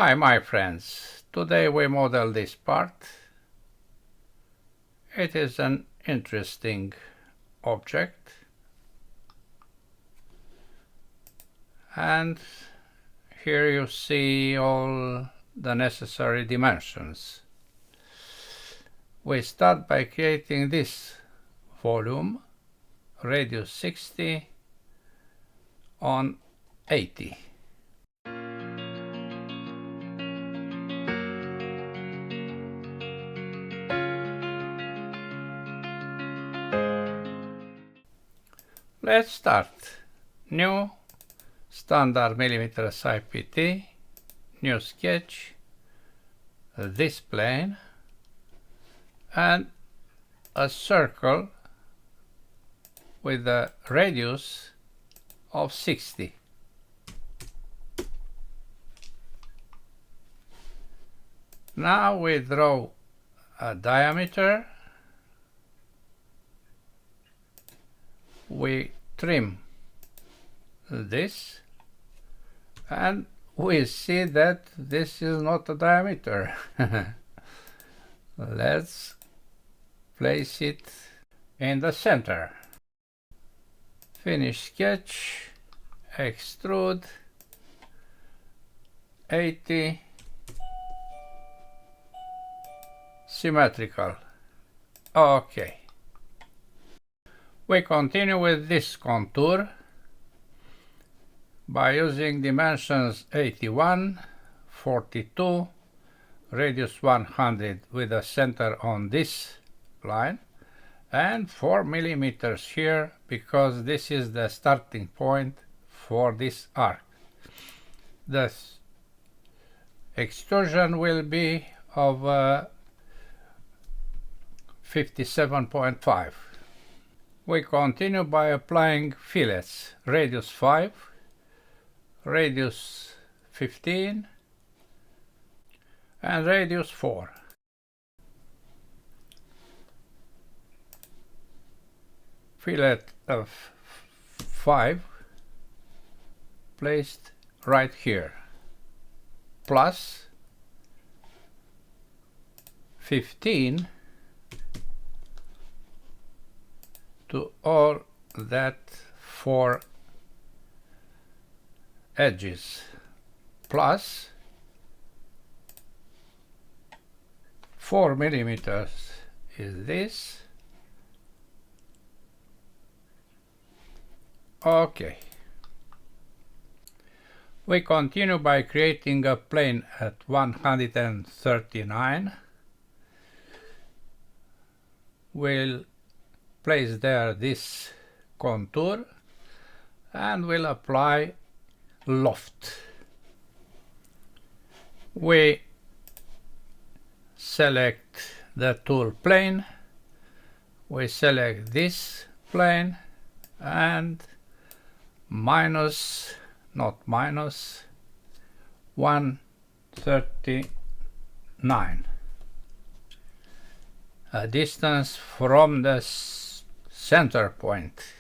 Hi my friends, today we model this part. It is an interesting object and here you see all the necessary dimensions. We start by creating this volume, radius 60 on 80. Let's start. New, standard millimeter SIPT, new sketch, this plane, and a circle with a radius of 60. Now we draw a diameter. We trim this and we see that this is not a diameter. Let's place it in the center. Finish sketch, extrude, 80, symmetrical. Okay. We continue with this contour by using dimensions 81, 42, radius 100 with a center on this line, and 4 millimeters here because this is the starting point for this arc. The extrusion will be of 57.5. We continue by applying fillets, radius 5, radius 15, and radius 4. Fillet of 5 placed right here, plus 15 to all that 4 edges, plus 4 millimeters is this. Okay. We continue by creating a plane at 139. We'll place there this contour and we'll apply loft. We select the tool plane, we select this plane and minus, not minus, 139. A distance from the center point.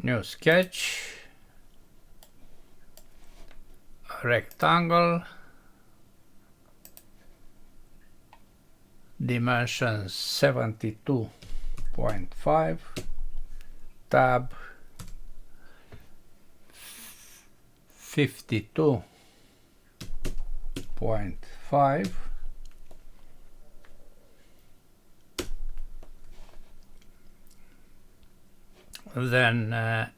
New sketch, a rectangle, dimensions 72.5, tab 52.5, then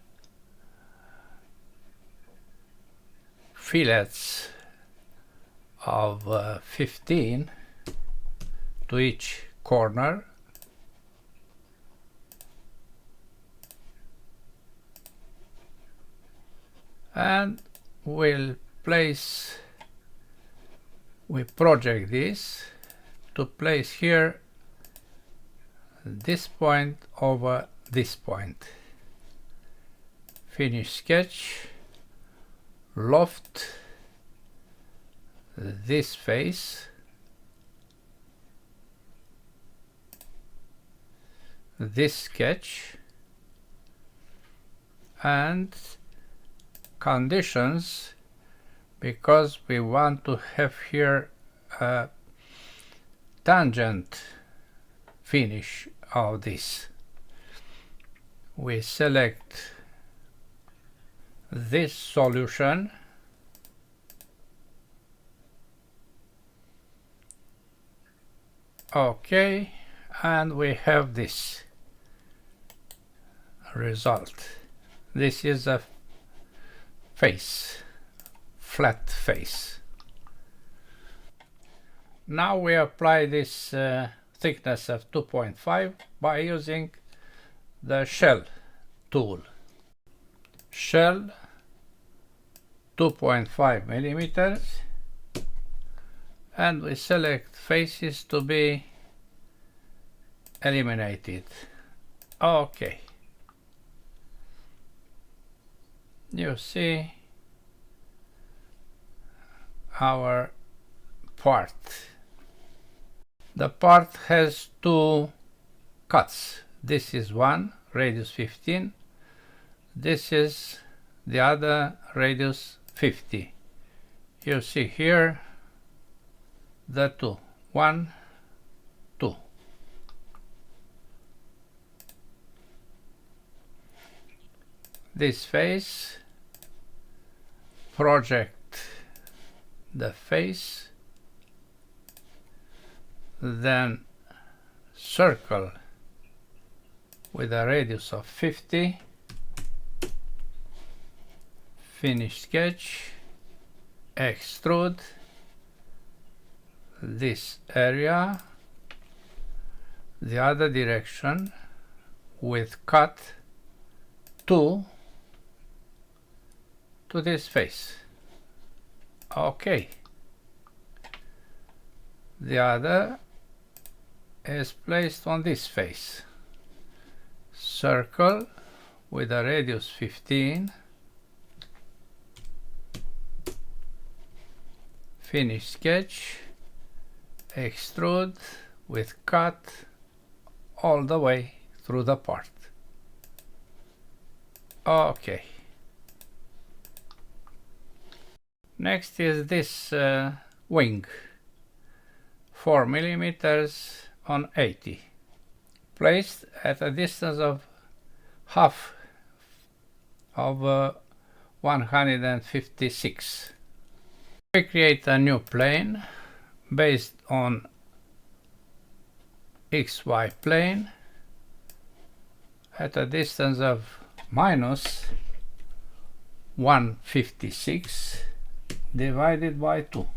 fillets of 15 to each corner, and we'll place, we project this to place here this point over this point. Finish sketch, loft this face, this sketch, and conditions because we want to have here a tangent finish of this. We select this solution, okay, and we have this result. This is a face, flat face. Now we apply this thickness of 2.5 by using the shell tool. Shell 2.5 millimeters, and we select faces to be eliminated. Okay. You see our part. The part has two cuts. This is one, radius 15. This is the other, radius 50. You see here the two. 1, 2. This face, project the face, then circle with a radius of 50, finish sketch, extrude this area the other direction with cut to this face. Okay. The other is placed on this face. Circle with a radius 15, finish sketch, extrude with cut all the way through the part. Okay. Next is this wing, 4 millimeters on 80, placed at a distance of half of 156. We create a new plane based on XY plane at a distance of minus 156 divided by 2.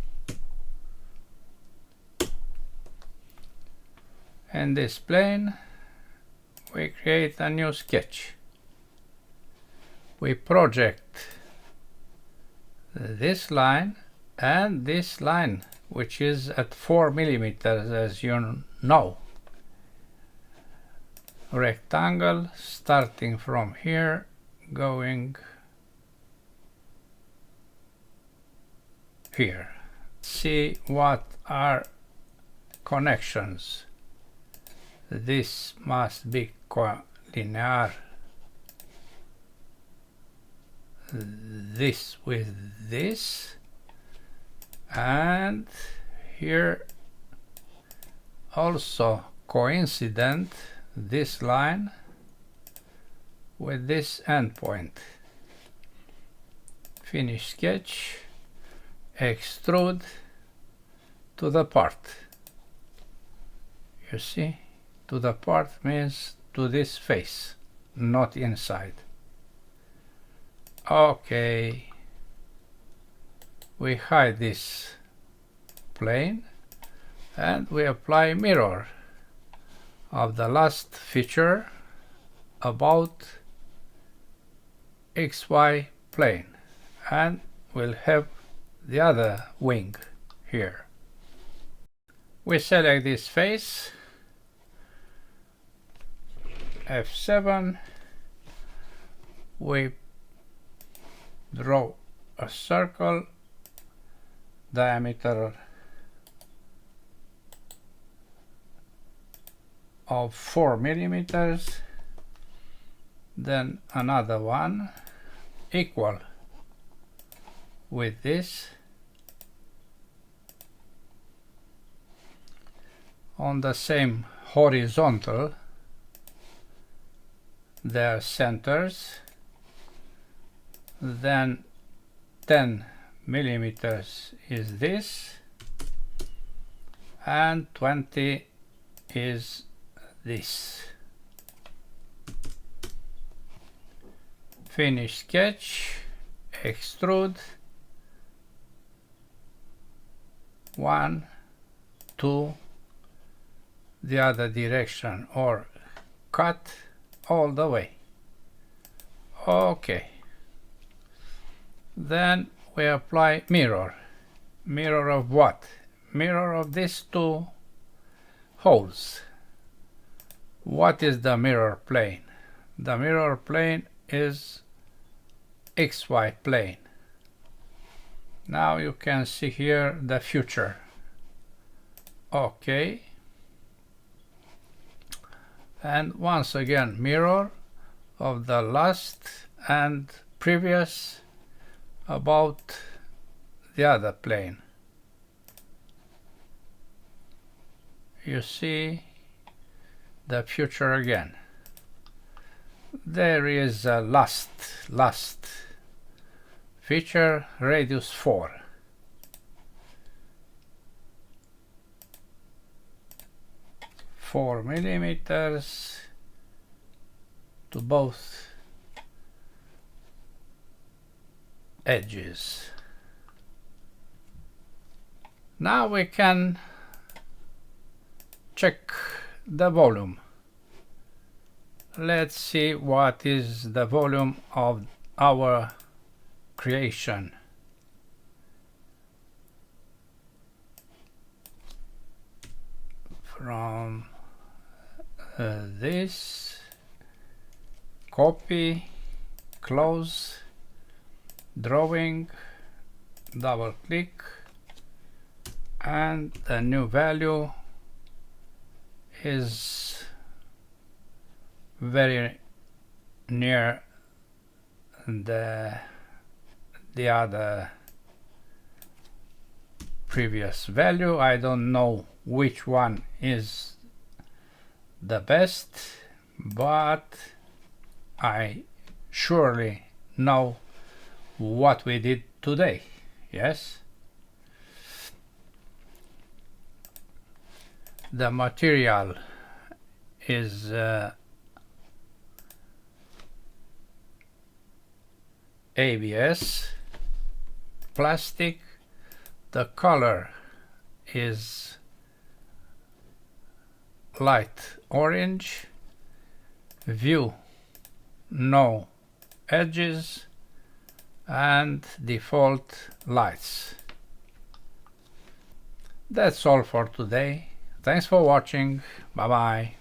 In this plane we create a new sketch. We project this line and this line, which is at 4 millimeters, as you know. Rectangle starting from here, going here. See what are connections. This must be collinear. This with this, and here also coincident this line with this endpoint. Finish sketch, extrude to the part. You see, to the part means to this face, not inside. Okay, we hide this plane and we apply mirror of the last feature about XY plane, and we'll have the other wing here. We select this face, F7, we draw a circle, diameter of 4 millimeters, then another one equal with this. On the same horizontal, their centers, then 10 millimeters is this, and 20 is this. Finish sketch, extrude, 1, 2, the other direction, or cut all the way. Okay. Then we apply mirror. Mirror of what? Mirror of these two holes. What is the mirror plane? The mirror plane is XY plane. Now you can see here the future. Okay. And once again, mirror of the last and previous about the other plane. You see the future again. There is a last feature, radius 4. Four millimeters to both edges. Now we can check the volume. Let's see what is the volume of our creation. From this, copy, close, drawing, double click, and the new value is very near the other previous value. I don't know which one is the best, but I surely know what we did today. Yes, the material is ABS plastic. The color is light orange. View, no edges, and default lights. That's all for today. Thanks for watching. Bye bye.